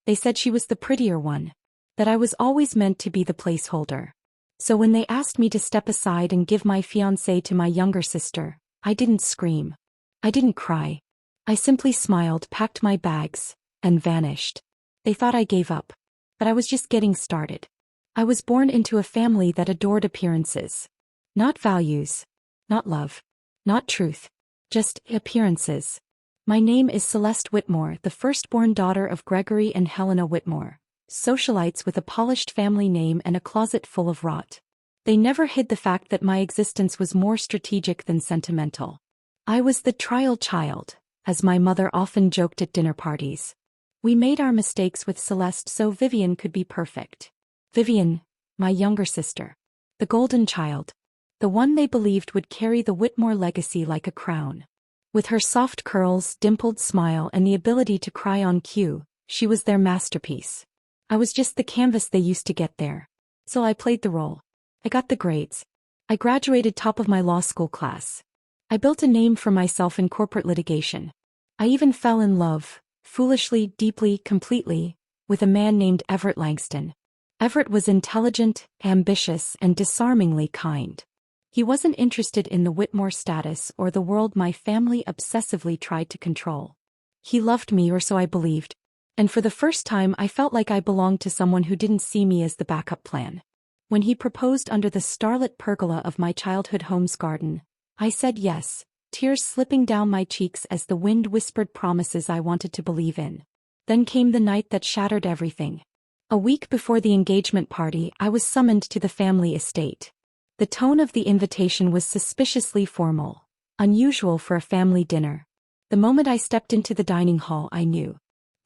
They said she was the prettier one. That I was always meant to be the placeholder. So when they asked me to step aside and give my fiancé to my younger sister, I didn't scream. I didn't cry. I simply smiled, packed my bags, and vanished. They thought I gave up. But I was just getting started. I was born into a family that adored appearances. Not values. Not love. Not truth. Just appearances. My name is Celeste Whitmore, the firstborn daughter of Gregory and Helena Whitmore, socialites with a polished family name and a closet full of rot. They never hid the fact that my existence was more strategic than sentimental. I was the trial child, as my mother often joked at dinner parties. We made our mistakes with Celeste so Vivian could be perfect. Vivian, my younger sister. The golden child. The one they believed would carry the Whitmore legacy like a crown. With her soft curls, dimpled smile and the ability to cry on cue, she was their masterpiece. I was just the canvas they used to get there. So I played the role. I got the grades. I graduated top of my law school class. I built a name for myself in corporate litigation. I even fell in love, foolishly, deeply, completely, with a man named Everett Langston. Everett was intelligent, ambitious, and disarmingly kind. He wasn't interested in the Whitmore status or the world my family obsessively tried to control. He loved me, or so I believed. And for the first time I felt like I belonged to someone who didn't see me as the backup plan. When he proposed under the starlit pergola of my childhood home's garden, I said yes, tears slipping down my cheeks as the wind whispered promises I wanted to believe in. Then came the night that shattered everything. A week before the engagement party, I was summoned to the family estate. The tone of the invitation was suspiciously formal, unusual for a family dinner. The moment I stepped into the dining hall, I knew.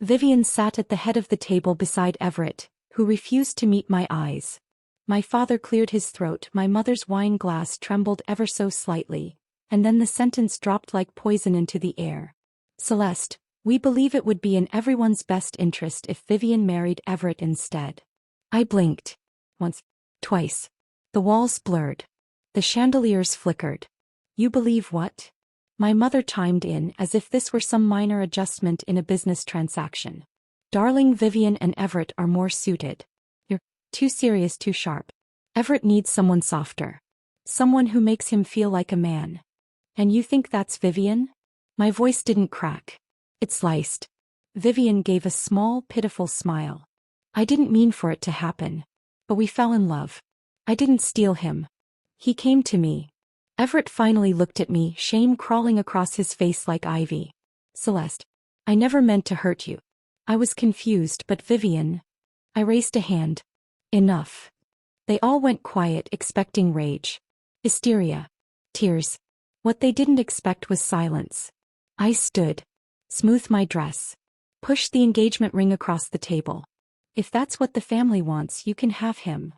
Vivian sat at the head of the table beside Everett, who refused to meet my eyes. My father cleared his throat, my mother's wine glass trembled ever so slightly, and then the sentence dropped like poison into the air. Celeste, we believe it would be in everyone's best interest if Vivian married Everett instead. I blinked. Once. Twice. The walls blurred. The chandeliers flickered. You believe what? My mother chimed in as if this were some minor adjustment in a business transaction. Darling, Vivian and Everett are more suited. You're too serious, too sharp. Everett needs someone softer. Someone who makes him feel like a man. And you think that's Vivian? My voice didn't crack. It sliced. Vivian gave a small, pitiful smile. I didn't mean for it to happen. But we fell in love. I didn't steal him. He came to me. Everett finally looked at me, shame crawling across his face like ivy. Celeste, I never meant to hurt you. I was confused, but Vivian. I raised a hand. Enough. They all went quiet, expecting rage. Hysteria. Tears. What they didn't expect was silence. I stood. Smoothed my dress. Pushed the engagement ring across the table. If that's what the family wants, you can have him.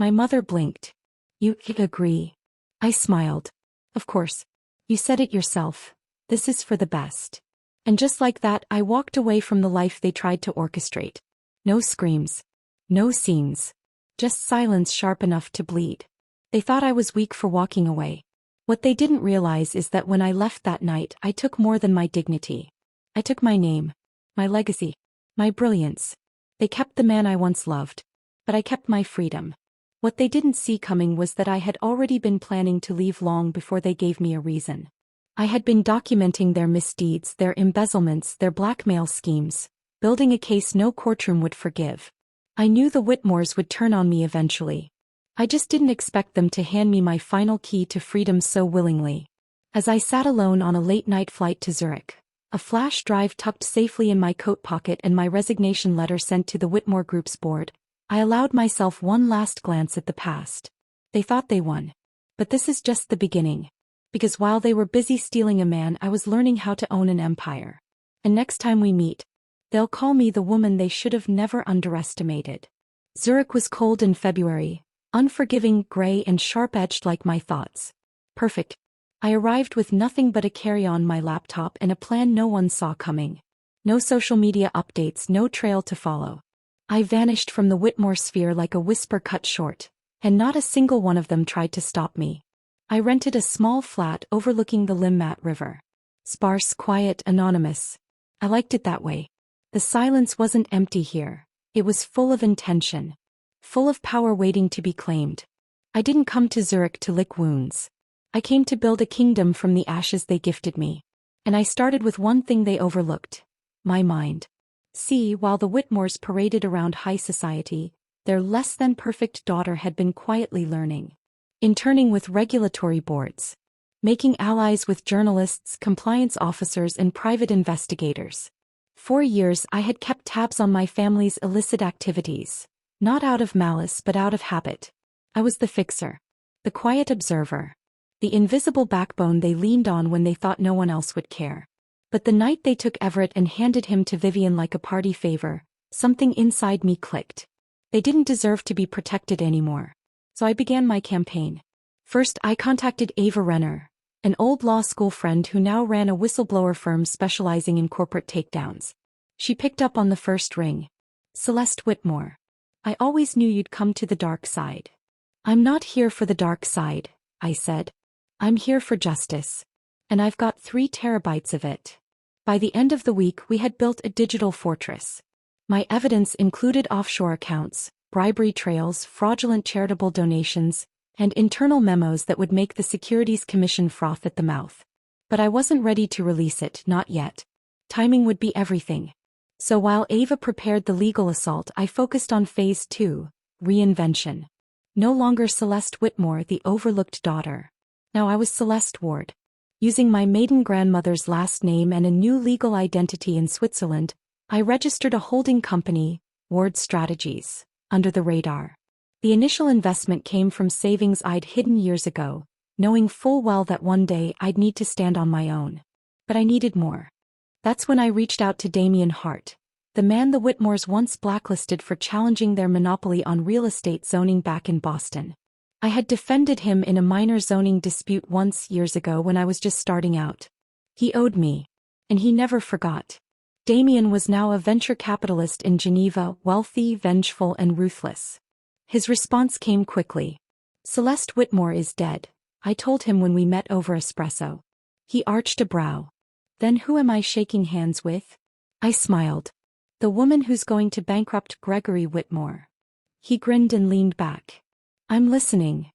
My mother blinked. You agree? I smiled. Of course. You said it yourself. This is for the best. And just like that, I walked away from the life they tried to orchestrate. No screams. No scenes. Just silence sharp enough to bleed. They thought I was weak for walking away. What they didn't realize is that when I left that night, I took more than my dignity. I took my name. My legacy. My brilliance. They kept the man I once loved. But I kept my freedom. What they didn't see coming was that I had already been planning to leave long before they gave me a reason. I had been documenting their misdeeds, their embezzlements, their blackmail schemes, building a case no courtroom would forgive. I knew the Whitmores would turn on me eventually. I just didn't expect them to hand me my final key to freedom so willingly. As I sat alone on a late-night flight to Zurich, a flash drive tucked safely in my coat pocket and my resignation letter sent to the Whitmore Group's board, I allowed myself one last glance at the past. They thought they won. But this is just the beginning. Because while they were busy stealing a man, I was learning how to own an empire. And next time we meet, they'll call me the woman they should have never underestimated. Zurich was cold in February, unforgiving, gray and sharp-edged like my thoughts. Perfect. I arrived with nothing but a carry-on, my laptop, and a plan no one saw coming. No social media updates, no trail to follow. I vanished from the Whitmore sphere like a whisper cut short, and not a single one of them tried to stop me. I rented a small flat overlooking the Limmat River. Sparse, quiet, anonymous. I liked it that way. The silence wasn't empty here. It was full of intention. Full of power waiting to be claimed. I didn't come to Zurich to lick wounds. I came to build a kingdom from the ashes they gifted me. And I started with one thing they overlooked. My mind. See, while the Whitmores paraded around high society, their less-than-perfect daughter had been quietly learning. Interning with regulatory boards. Making allies with journalists, compliance officers and private investigators. For years I had kept tabs on my family's illicit activities. Not out of malice but out of habit. I was the fixer. The quiet observer. The invisible backbone they leaned on when they thought no one else would care. But the night they took Everett and handed him to Vivian like a party favor, something inside me clicked. They didn't deserve to be protected anymore. So I began my campaign. First I contacted Ava Renner, an old law school friend who now ran a whistleblower firm specializing in corporate takedowns. She picked up on the first ring. Celeste Whitmore. I always knew you'd come to the dark side. I'm not here for the dark side, I said. I'm here for justice. And I've got 3 terabytes of it. By the end of the week we had built a digital fortress. My evidence included offshore accounts, bribery trails, fraudulent charitable donations, and internal memos that would make the Securities Commission froth at the mouth. But I wasn't ready to release it, not yet. Timing would be everything. So while Ava prepared the legal assault, I focused on phase 2, reinvention. No longer Celeste Whitmore, the overlooked daughter. Now I was Celeste Ward. Using my maiden grandmother's last name and a new legal identity in Switzerland, I registered a holding company, Ward Strategies, under the radar. The initial investment came from savings I'd hidden years ago, knowing full well that one day I'd need to stand on my own. But I needed more. That's when I reached out to Damien Hart, the man the Whitmores once blacklisted for challenging their monopoly on real estate zoning back in Boston. I had defended him in a minor zoning dispute once years ago when I was just starting out. He owed me. And he never forgot. Damien was now a venture capitalist in Geneva, wealthy, vengeful and ruthless. His response came quickly. Celeste Whitmore is dead, I told him when we met over espresso. He arched a brow. Then who am I shaking hands with? I smiled. The woman who's going to bankrupt Gregory Whitmore. He grinned and leaned back. I'm listening.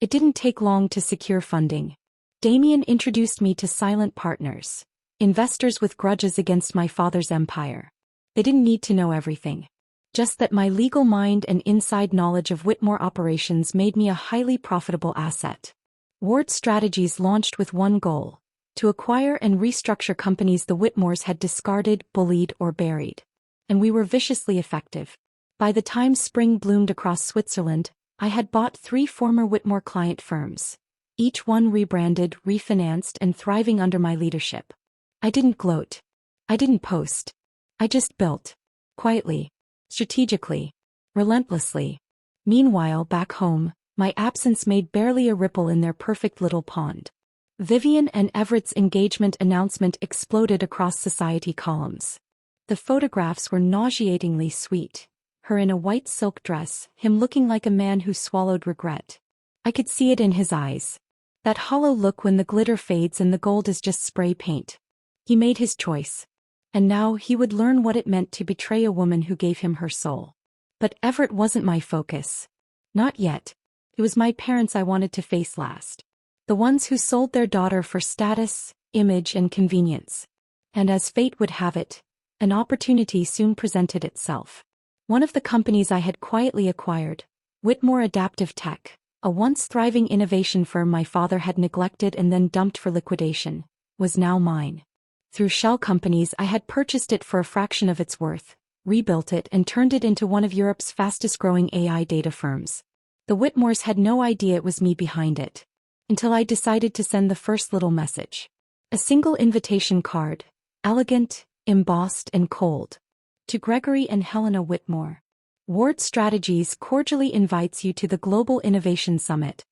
It didn't take long to secure funding. Damien introduced me to silent partners, investors with grudges against my father's empire. They didn't need to know everything. Just that my legal mind and inside knowledge of Whitmore operations made me a highly profitable asset. Ward Strategies launched with one goal: to acquire and restructure companies the Whitmores had discarded, bullied, or buried. And we were viciously effective. By the time spring bloomed across Switzerland, I had bought 3 former Whitmore client firms, each one rebranded, refinanced, and thriving under my leadership. I didn't gloat. I didn't post. I just built. Quietly. Strategically. Relentlessly. Meanwhile, back home, my absence made barely a ripple in their perfect little pond. Vivian and Everett's engagement announcement exploded across society columns. The photographs were nauseatingly sweet. Her in a white silk dress, him looking like a man who swallowed regret. I could see it in his eyes. That hollow look when the glitter fades and the gold is just spray paint. He made his choice. And now he would learn what it meant to betray a woman who gave him her soul. But Everett wasn't my focus. Not yet. It was my parents I wanted to face last. The ones who sold their daughter for status, image and convenience. And as fate would have it, an opportunity soon presented itself. One of the companies I had quietly acquired, Whitmore Adaptive Tech, a once thriving innovation firm my father had neglected and then dumped for liquidation, was now mine. Through shell companies I had purchased it for a fraction of its worth, rebuilt it and turned it into one of Europe's fastest-growing AI data firms. The Whitmores had no idea it was me behind it. Until I decided to send the first little message. A single invitation card, elegant, embossed and cold. To Gregory and Helena Whitmore. Ward Strategies cordially invites you to the Global Innovation Summit.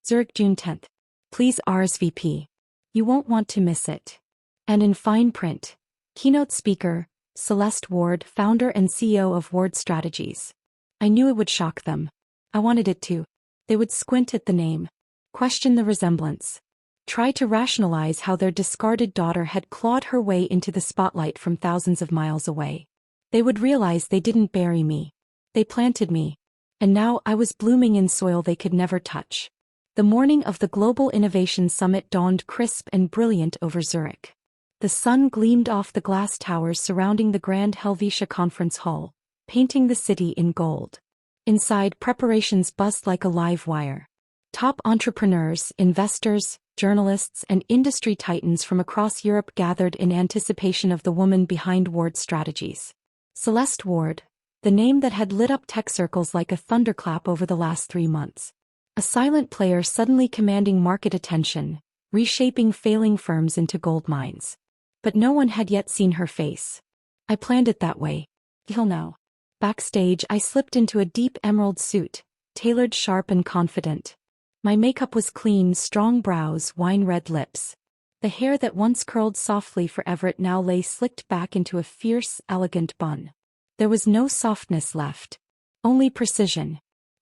Zurich, June 10th. Please RSVP. You won't want to miss it. And in fine print, keynote speaker, Celeste Ward, founder and CEO of Ward Strategies. I knew it would shock them. I wanted it to. They would squint at the name. Question the resemblance. Try to rationalize how their discarded daughter had clawed her way into the spotlight from thousands of miles away. They would realize they didn't bury me. They planted me. And now I was blooming in soil they could never touch. The morning of the Global Innovation Summit dawned crisp and brilliant over Zurich. The sun gleamed off the glass towers surrounding the Grand Helvetia Conference Hall, painting the city in gold. Inside, preparations buzzed like a live wire. Top entrepreneurs, investors, journalists, and industry titans from across Europe gathered in anticipation of the woman behind Ward Strategies. Celeste Ward, the name that had lit up tech circles like a thunderclap over the last 3 months. A silent player suddenly commanding market attention, reshaping failing firms into gold mines. But no one had yet seen her face. I planned it that way. Till now. Backstage, I slipped into a deep emerald suit, tailored sharp and confident. My makeup was clean, strong brows, wine-red lips. The hair that once curled softly for Everett now lay slicked back into a fierce, elegant bun. There was no softness left. Only precision.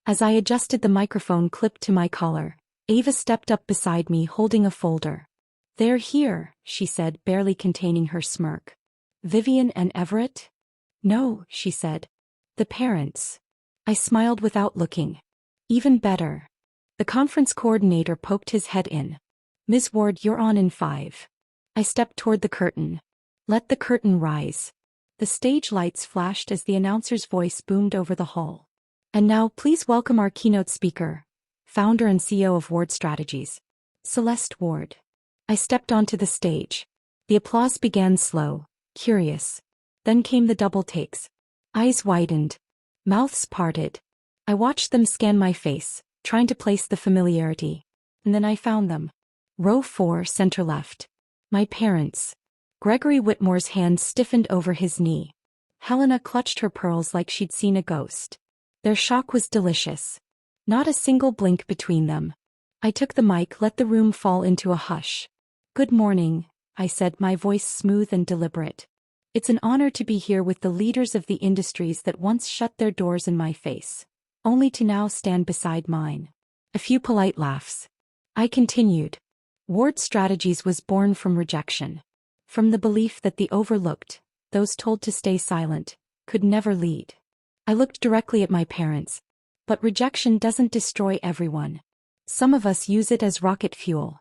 As I adjusted the microphone clipped to my collar, Ava stepped up beside me holding a folder. "They're here," she said, barely containing her smirk. "Vivian and Everett?" "No," she said. "The parents." I smiled without looking. "Even better." The conference coordinator poked his head in. "Ms. Ward, you're on in 5. I stepped toward the curtain. Let the curtain rise. The stage lights flashed as the announcer's voice boomed over the hall. "And now please welcome our keynote speaker, founder and CEO of Ward Strategies, Celeste Ward." I stepped onto the stage. The applause began slow, curious. Then came the double takes. Eyes widened. Mouths parted. I watched them scan my face, trying to place the familiarity. And then I found them. Row 4, center left. My parents. Gregory Whitmore's hand stiffened over his knee. Helena clutched her pearls like she'd seen a ghost. Their shock was delicious. Not a single blink between them. I took the mic, let the room fall into a hush. "Good morning," I said, my voice smooth and deliberate. "It's an honor to be here with the leaders of the industries that once shut their doors in my face, only to now stand beside mine." A few polite laughs. I continued. Ward Strategies was born from rejection. From the belief that the overlooked, those told to stay silent, could never lead. I looked directly at my parents. But rejection doesn't destroy everyone. Some of us use it as rocket fuel.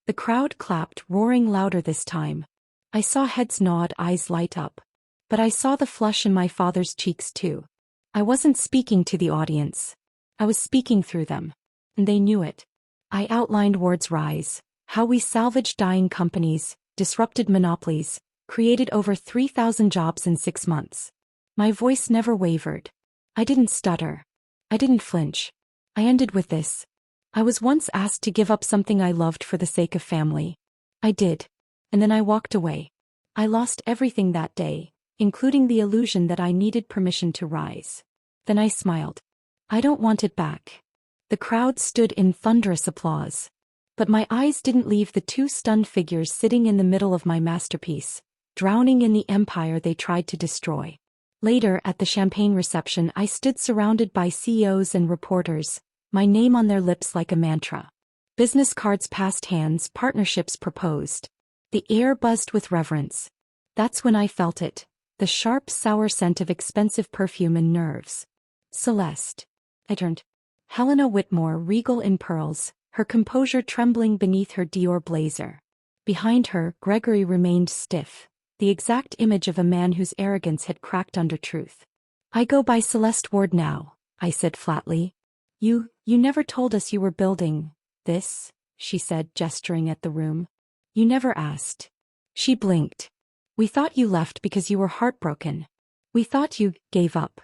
The crowd clapped, roaring louder this time. I saw heads nod, eyes light up. But I saw the flush in my father's cheeks too. I wasn't speaking to the audience. I was speaking through them. And they knew it. I outlined Ward's rise, how we salvaged dying companies, disrupted monopolies, created over 3,000 jobs in 6 months. My voice never wavered. I didn't stutter. I didn't flinch. I ended with this. I was once asked to give up something I loved for the sake of family. I did. And then I walked away. I lost everything that day, including the illusion that I needed permission to rise. Then I smiled. I don't want it back. The crowd stood in thunderous applause. But my eyes didn't leave the 2 stunned figures sitting in the middle of my masterpiece, drowning in the empire they tried to destroy. Later, at the champagne reception, I stood surrounded by CEOs and reporters, my name on their lips like a mantra. Business cards passed hands, partnerships proposed. The air buzzed with reverence. That's when I felt it, the sharp, sour scent of expensive perfume and nerves. Celeste. I turned. Helena Whitmore, regal in pearls, her composure trembling beneath her Dior blazer. Behind her, Gregory remained stiff, the exact image of a man whose arrogance had cracked under truth. "I go by Celeste Ward now," I said flatly. You never told us you were building this," she said, gesturing at the room. "You never asked." She blinked. "We thought you left because you were heartbroken. We thought you gave up."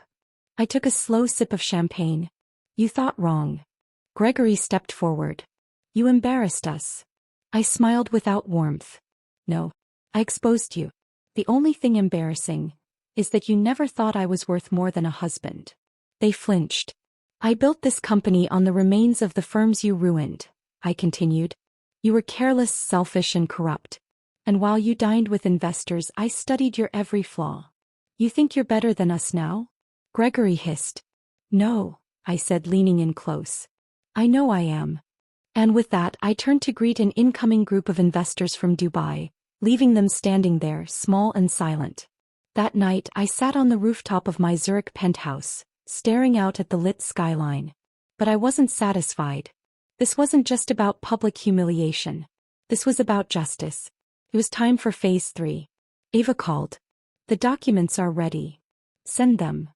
I took a slow sip of champagne. "You thought wrong." Gregory stepped forward. "You embarrassed us." I smiled without warmth. "No. I exposed you. The only thing embarrassing is that you never thought I was worth more than a husband." They flinched. "I built this company on the remains of the firms you ruined," I continued. "You were careless, selfish, and corrupt. And while you dined with investors, I studied your every flaw. You think you're better than us now?" Gregory hissed. "No," I said, leaning in close. "I know I am." And with that, I turned to greet an incoming group of investors from Dubai, leaving them standing there, small and silent. That night I sat on the rooftop of my Zurich penthouse, staring out at the lit skyline. But I wasn't satisfied. This wasn't just about public humiliation. This was about justice. It was time for phase 3. Ava called. The documents are ready. Send them.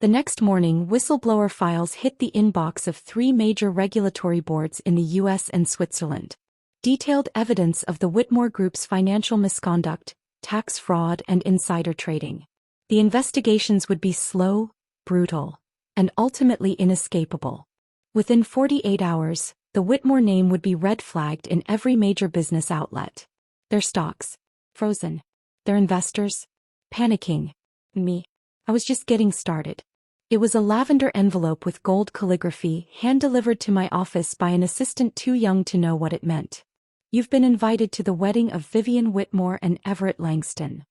The next morning, whistleblower files hit the inbox of 3 major regulatory boards in the US and Switzerland. Detailed evidence of the Whitmore Group's financial misconduct, tax fraud, and insider trading. The investigations would be slow, brutal, and ultimately inescapable. Within 48 hours, the Whitmore name would be red-flagged in every major business outlet. Their stocks, frozen. Their investors, panicking. Me, I was just getting started. It was a lavender envelope with gold calligraphy, hand-delivered to my office by an assistant too young to know what it meant. You've been invited to the wedding of Vivian Whitmore and Everett Langston.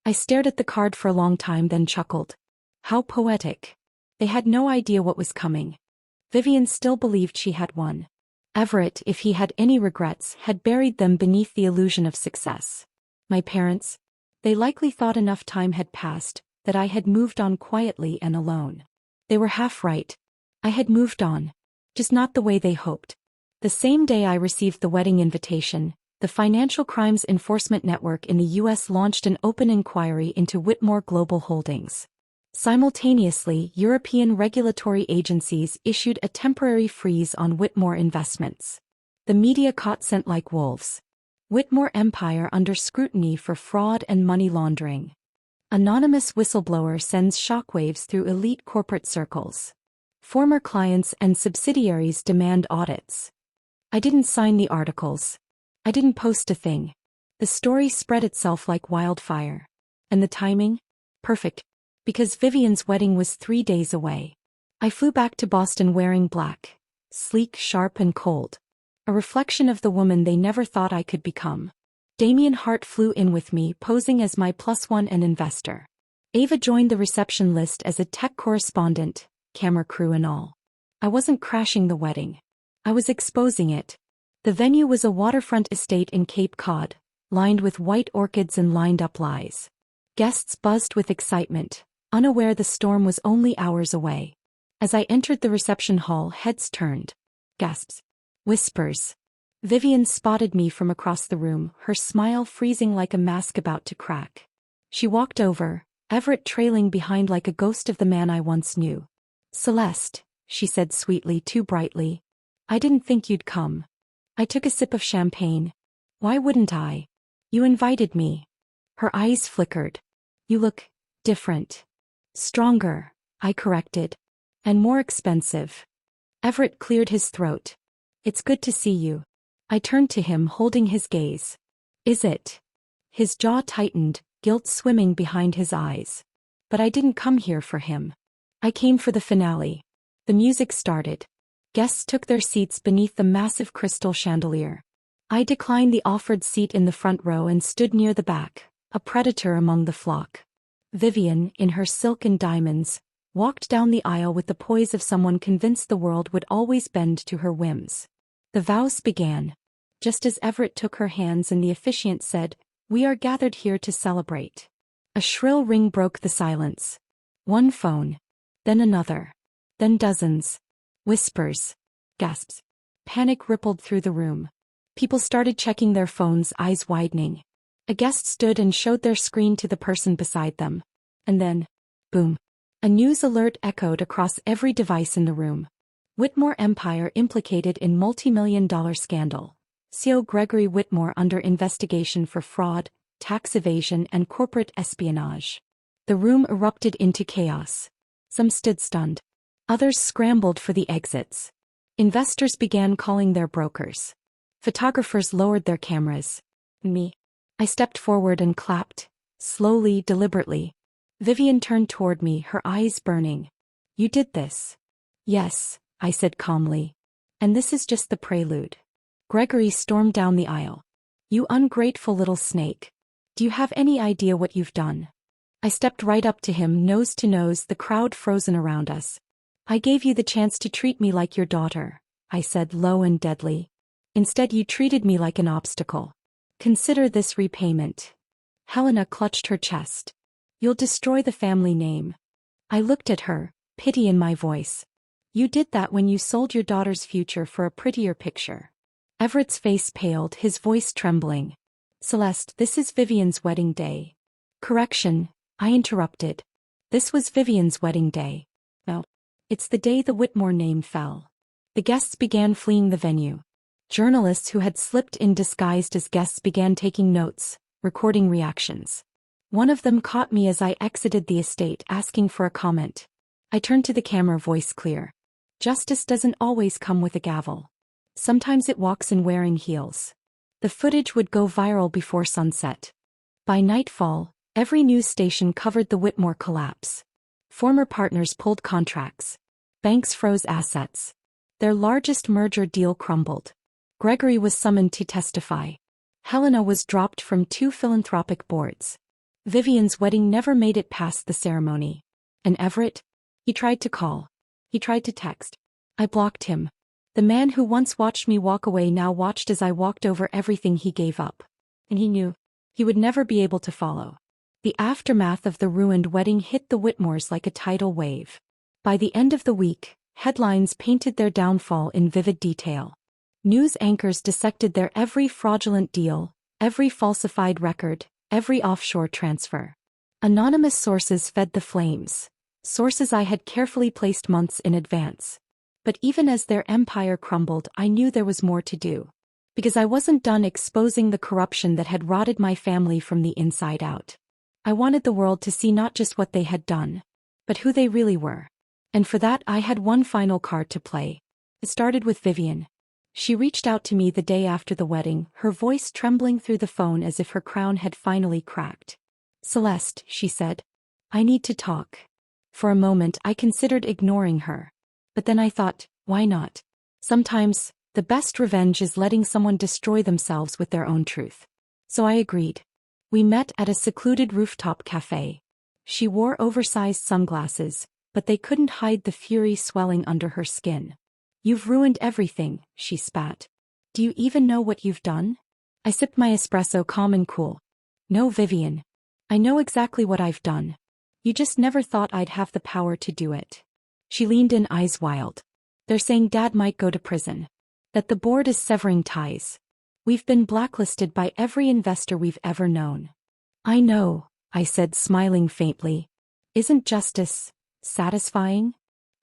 I stared at the card for a long time, then chuckled. How poetic. They had no idea what was coming. Vivian still believed she had won. Everett, if he had any regrets, had buried them beneath the illusion of success. My parents? They likely thought enough time had passed, that I had moved on quietly and alone. They were half right. I had moved on. Just not the way they hoped. The same day I received the wedding invitation, the Financial Crimes Enforcement Network in the U.S. launched an open inquiry into Whitmore Global Holdings. Simultaneously, European regulatory agencies issued a temporary freeze on Whitmore investments. The media caught scent like wolves. Whitmore Empire under scrutiny for fraud and money laundering. Anonymous whistleblower sends shockwaves through elite corporate circles. Former clients and subsidiaries demand audits. I didn't sign the articles. I didn't post a thing. The story spread itself like wildfire. And the timing? Perfect. Because Vivian's wedding was 3 days away. I flew back to Boston wearing black. Sleek, sharp, and cold. A reflection of the woman they never thought I could become. Damien Hart flew in with me, posing as my +1 and investor. Ava joined the reception list as a tech correspondent, camera crew and all. I wasn't crashing the wedding. I was exposing it. The venue was a waterfront estate in Cape Cod, lined with white orchids and lined-up lies. Guests buzzed with excitement, unaware the storm was only hours away. As I entered the reception hall, heads turned. Gasps. Whispers. Vivian spotted me from across the room, her smile freezing like a mask about to crack. She walked over, Everett trailing behind like a ghost of the man I once knew. Celeste, she said sweetly, too brightly. I didn't think you'd come. I took a sip of champagne. Why wouldn't I? You invited me. Her eyes flickered. You look different. Stronger, I corrected. And more expensive. Everett cleared his throat. It's good to see you. I turned to him, holding his gaze. Is it? His jaw tightened, guilt swimming behind his eyes. But I didn't come here for him. I came for the finale. The music started. Guests took their seats beneath the massive crystal chandelier. I declined the offered seat in the front row and stood near the back, a predator among the flock. Vivian, in her silk and diamonds, walked down the aisle with the poise of someone convinced the world would always bend to her whims. The vows began. Just as Everett took her hands and the officiant said, "We are gathered here to celebrate." A shrill ring broke the silence. One phone. Then another. Then dozens. Whispers. Gasps. Panic rippled through the room. People started checking their phones, eyes widening. A guest stood and showed their screen to the person beside them. And then, boom. A news alert echoed across every device in the room. Whitmore Empire implicated in multi-million-dollar scandal. CEO Gregory Whitmore under investigation for fraud, tax evasion, and corporate espionage. The room erupted into chaos. Some stood stunned. Others scrambled for the exits. Investors began calling their brokers. Photographers lowered their cameras. Me. I stepped forward and clapped. Slowly, deliberately. Vivian turned toward me, her eyes burning. You did this. Yes, I said calmly. And this is just the prelude. Gregory stormed down the aisle. You ungrateful little snake. Do you have any idea what you've done? I stepped right up to him, nose to nose, the crowd frozen around us. I gave you the chance to treat me like your daughter, I said low and deadly. Instead you treated me like an obstacle. Consider this repayment. Helena clutched her chest. You'll destroy the family name. I looked at her, pity in my voice. You did that when you sold your daughter's future for a prettier picture. Everett's face paled, his voice trembling. Celeste, this is Vivian's wedding day. Correction, I interrupted. This was Vivian's wedding day. No. It's the day the Whitmore name fell. The guests began fleeing the venue. Journalists who had slipped in disguised as guests began taking notes, recording reactions. One of them caught me as I exited the estate, asking for a comment. I turned to the camera, voice clear. Justice doesn't always come with a gavel. Sometimes it walks in wearing heels. The footage would go viral before sunset. By nightfall, every news station covered the Whitmore collapse. Former partners pulled contracts. Banks froze assets. Their largest merger deal crumbled. Gregory was summoned to testify. Helena was dropped from 2 philanthropic boards. Vivian's wedding never made it past the ceremony. And Everett? He tried to call. He tried to text. I blocked him. The man who once watched me walk away now watched as I walked over everything he gave up. And he knew he would never be able to follow. The aftermath of the ruined wedding hit the Whitmores like a tidal wave. By the end of the week, headlines painted their downfall in vivid detail. News anchors dissected their every fraudulent deal, every falsified record, every offshore transfer. Anonymous sources fed the flames, sources I had carefully placed months in advance. But even as their empire crumbled, I knew there was more to do. Because I wasn't done exposing the corruption that had rotted my family from the inside out. I wanted the world to see not just what they had done, but who they really were. And for that I had one final card to play. It started with Vivian. She reached out to me the day after the wedding, her voice trembling through the phone as if her crown had finally cracked. Celeste, she said. I need to talk. For a moment I considered ignoring her. But then I thought, why not? Sometimes, the best revenge is letting someone destroy themselves with their own truth. So I agreed. We met at a secluded rooftop cafe. She wore oversized sunglasses, but they couldn't hide the fury swelling under her skin. You've ruined everything, she spat. Do you even know what you've done? I sipped my espresso, calm and cool. No, Vivian. I know exactly what I've done. You just never thought I'd have the power to do it. She leaned in, eyes wild. They're saying Dad might go to prison. That the board is severing ties. We've been blacklisted by every investor we've ever known. I know, I said, smiling faintly. Isn't justice satisfying?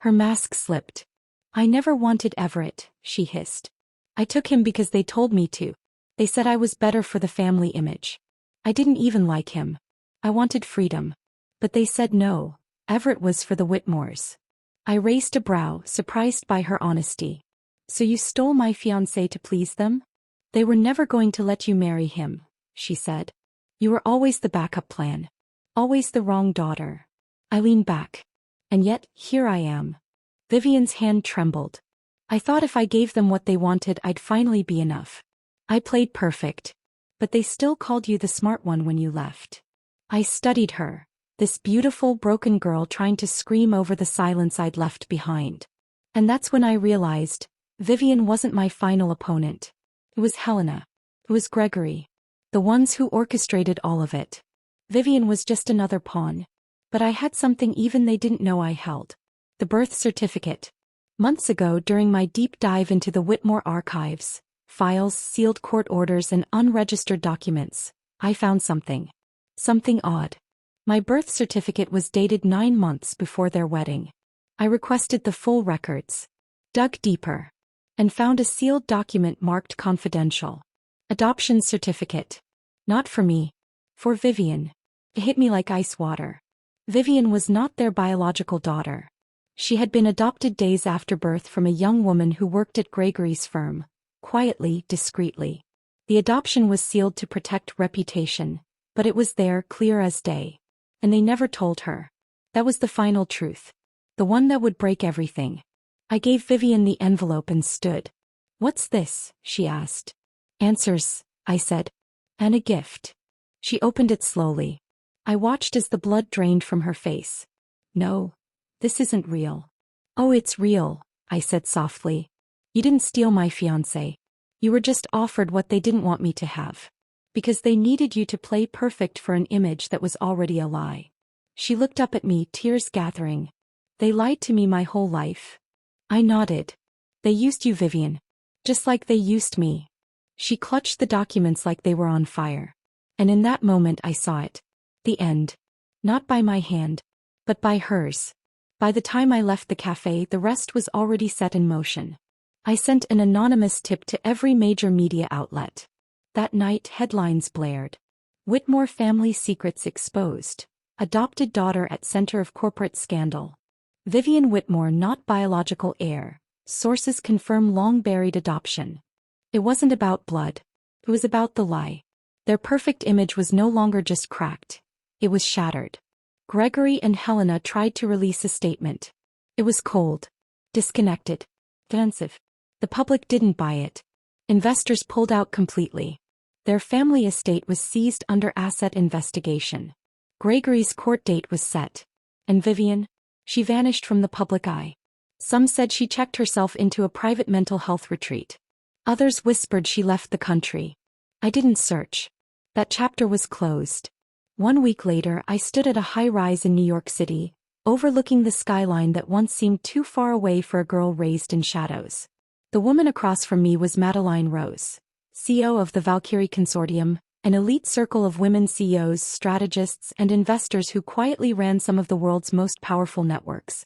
Her mask slipped. I never wanted Everett, she hissed. I took him because they told me to. They said I was better for the family image. I didn't even like him. I wanted freedom. But they said no, Everett was for the Whitmores. I raised a brow, surprised by her honesty. So you stole my fiancé to please them? They were never going to let you marry him, she said. You were always the backup plan. Always the wrong daughter. I leaned back. And yet, here I am. Vivian's hand trembled. I thought if I gave them what they wanted I'd finally be enough. I played perfect. But they still called you the smart one when you left. I studied her, this beautiful broken girl trying to scream over the silence I'd left behind. And that's when I realized, Vivian wasn't my final opponent. It was Helena. It was Gregory. The ones who orchestrated all of it. Vivian was just another pawn. But I had something even they didn't know I held. The birth certificate. Months ago, during my deep dive into the Whitmore archives, files, sealed court orders and unregistered documents, I found something. Something odd. My birth certificate was dated 9 months before their wedding. I requested the full records. Dug deeper. And found a sealed document marked confidential. Adoption certificate. Not for me. For Vivian. It hit me like ice water. Vivian was not their biological daughter. She had been adopted days after birth from a young woman who worked at Gregory's firm, quietly, discreetly. The adoption was sealed to protect reputation, but it was there, clear as day. And they never told her. That was the final truth. The one that would break everything. I gave Vivian the envelope and stood. What's this? She asked. Answers, I said. And a gift. She opened it slowly. I watched as the blood drained from her face. No. This isn't real. Oh, it's real, I said softly. You didn't steal my fiancé. You were just offered what they didn't want me to have. Because they needed you to play perfect for an image that was already a lie. She looked up at me, tears gathering. They lied to me my whole life. I nodded. They used you, Vivian. Just like they used me. She clutched the documents like they were on fire. And in that moment I saw it. The end. Not by my hand, but by hers. By the time I left the cafe, the rest was already set in motion. I sent an anonymous tip to every major media outlet. That night, headlines blared. Whitmore family secrets exposed. Adopted daughter at center of corporate scandal. Vivian Whitmore not biological heir. Sources confirm long-buried adoption. It wasn't about blood. It was about the lie. Their perfect image was no longer just cracked. It was shattered. Gregory and Helena tried to release a statement. It was cold. Disconnected. Defensive. The public didn't buy it. Investors pulled out completely. Their family estate was seized under asset investigation. Gregory's court date was set. And Vivian? She vanished from the public eye. Some said she checked herself into a private mental health retreat. Others whispered she left the country. I didn't search. That chapter was closed. 1 week later, I stood at a high-rise in New York City, overlooking the skyline that once seemed too far away for a girl raised in shadows. The woman across from me was Madeline Rose, CEO of the Valkyrie Consortium, an elite circle of women CEOs, strategists, and investors who quietly ran some of the world's most powerful networks.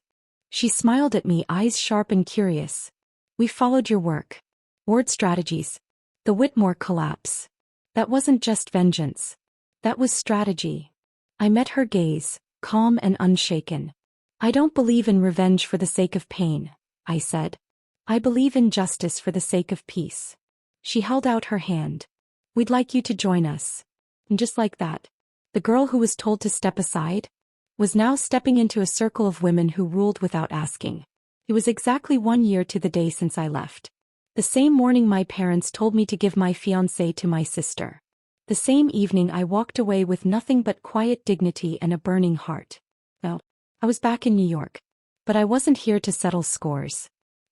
She smiled at me, eyes sharp and curious. We followed your work. Ward strategies. The Whitmore collapse. That wasn't just vengeance. That was strategy. I met her gaze, calm and unshaken. I don't believe in revenge for the sake of pain, I said. I believe in justice for the sake of peace. She held out her hand. We'd like you to join us. And just like that, the girl who was told to step aside was now stepping into a circle of women who ruled without asking. It was exactly 1 year to the day since I left. The same morning my parents told me to give my fiancé to my sister. The same evening I walked away with nothing but quiet dignity and a burning heart. Well, I was back in New York. But I wasn't here to settle scores.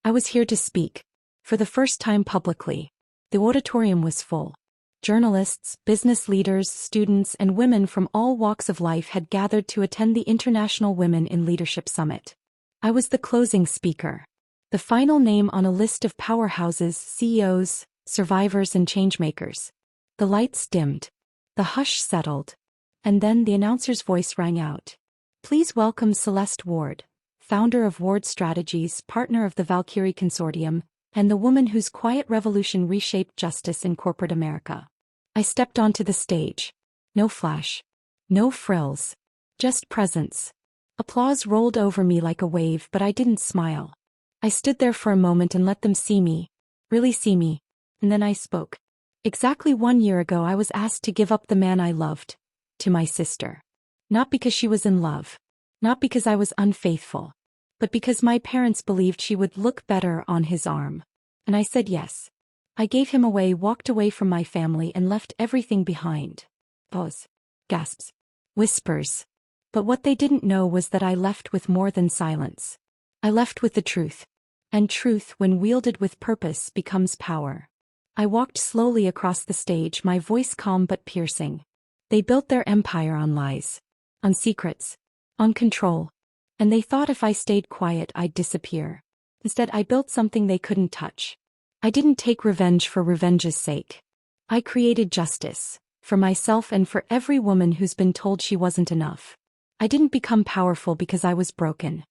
I was here to speak. For the first time publicly. The auditorium was full. Journalists, business leaders, students, and women from all walks of life had gathered to attend the International Women in Leadership Summit. I was the closing speaker. The final name on a list of powerhouses, CEOs, survivors, and changemakers. The lights dimmed. The hush settled. And then the announcer's voice rang out. Please welcome Celeste Ward, founder of Ward Strategies, partner of the Valkyrie Consortium, and the woman whose quiet revolution reshaped justice in corporate America. I stepped onto the stage. No flash. No frills. Just presence. Applause rolled over me like a wave, but I didn't smile. I stood there for a moment and let them see me. Really see me. And then I spoke. Exactly 1 year ago I was asked to give up the man I loved. To my sister. Not because she was in love. Not because I was unfaithful. But because my parents believed she would look better on his arm. And I said yes. I gave him away, walked away from my family and left everything behind. Pause. Gasps. Whispers. But what they didn't know was that I left with more than silence. I left with the truth. And truth, when wielded with purpose, becomes power. I walked slowly across the stage, my voice calm but piercing. They built their empire on lies. On secrets. On control. And they thought if I stayed quiet I'd disappear. Instead I built something they couldn't touch. I didn't take revenge for revenge's sake. I created justice. For myself and for every woman who's been told she wasn't enough. I didn't become powerful because I was broken.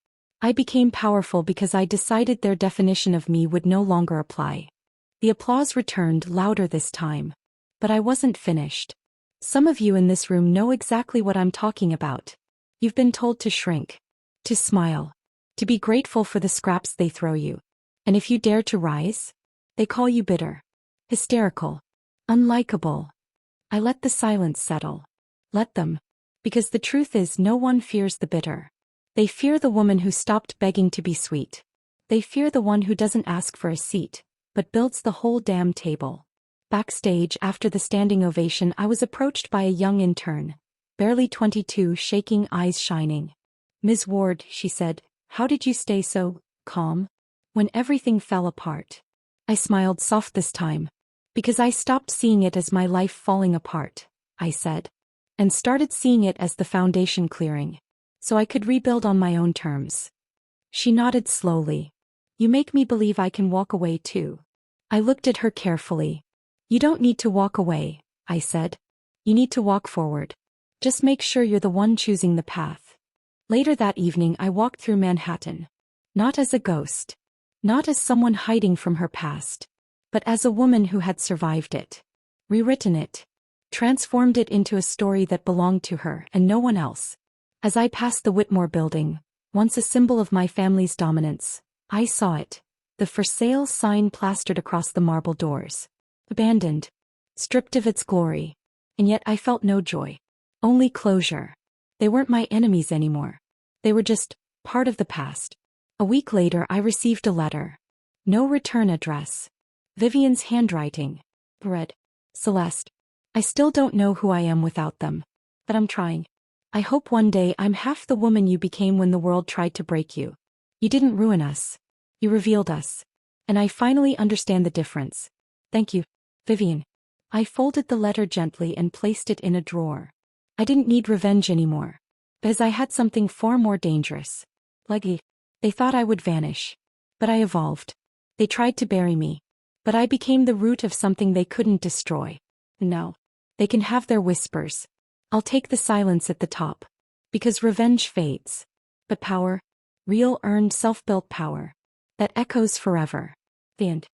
I became powerful because I decided their definition of me would no longer apply. The applause returned, louder this time. But I wasn't finished. Some of you in this room know exactly what I'm talking about. You've been told to shrink. To smile. To be grateful for the scraps they throw you. And if you dare to rise, they call you bitter. Hysterical. Unlikable. I let the silence settle. Let them. Because the truth is no one fears the bitter. They fear the woman who stopped begging to be sweet. They fear the one who doesn't ask for a seat, but builds the whole damn table. Backstage, after the standing ovation, I was approached by a young intern, barely 22, shaking, eyes shining. Ms. Ward, she said, how did you stay so calm when everything fell apart? I smiled soft this time. Because I stopped seeing it as my life falling apart, I said. And started seeing it as the foundation clearing. so I could rebuild on my own terms. She nodded slowly. You make me believe I can walk away too. I looked at her carefully. You don't need to walk away, I said. You need to walk forward. Just make sure you're the one choosing the path. Later that evening I walked through Manhattan. Not as a ghost. Not as someone hiding from her past. But as a woman who had survived it. Rewritten it. Transformed it into a story that belonged to her and no one else. As I passed the Whitmore building, once a symbol of my family's dominance, I saw it. The for sale sign plastered across the marble doors. Abandoned. Stripped of its glory. And yet I felt no joy. Only closure. They weren't my enemies anymore. They were just part of the past. A week later I received a letter. No return address. Vivian's handwriting. Read. Celeste. I still don't know who I am without them. But I'm trying. I hope one day I'm half the woman you became when the world tried to break you. You didn't ruin us. You revealed us. And I finally understand the difference. Thank you, Vivian. I folded the letter gently and placed it in a drawer. I didn't need revenge anymore. Because I had something far more dangerous. Leggy. They thought I would vanish. But I evolved. They tried to bury me. But I became the root of something they couldn't destroy. No. They can have their whispers. I'll take the silence at the top. Because revenge fades. But power, real earned self-built power, that echoes forever. The end.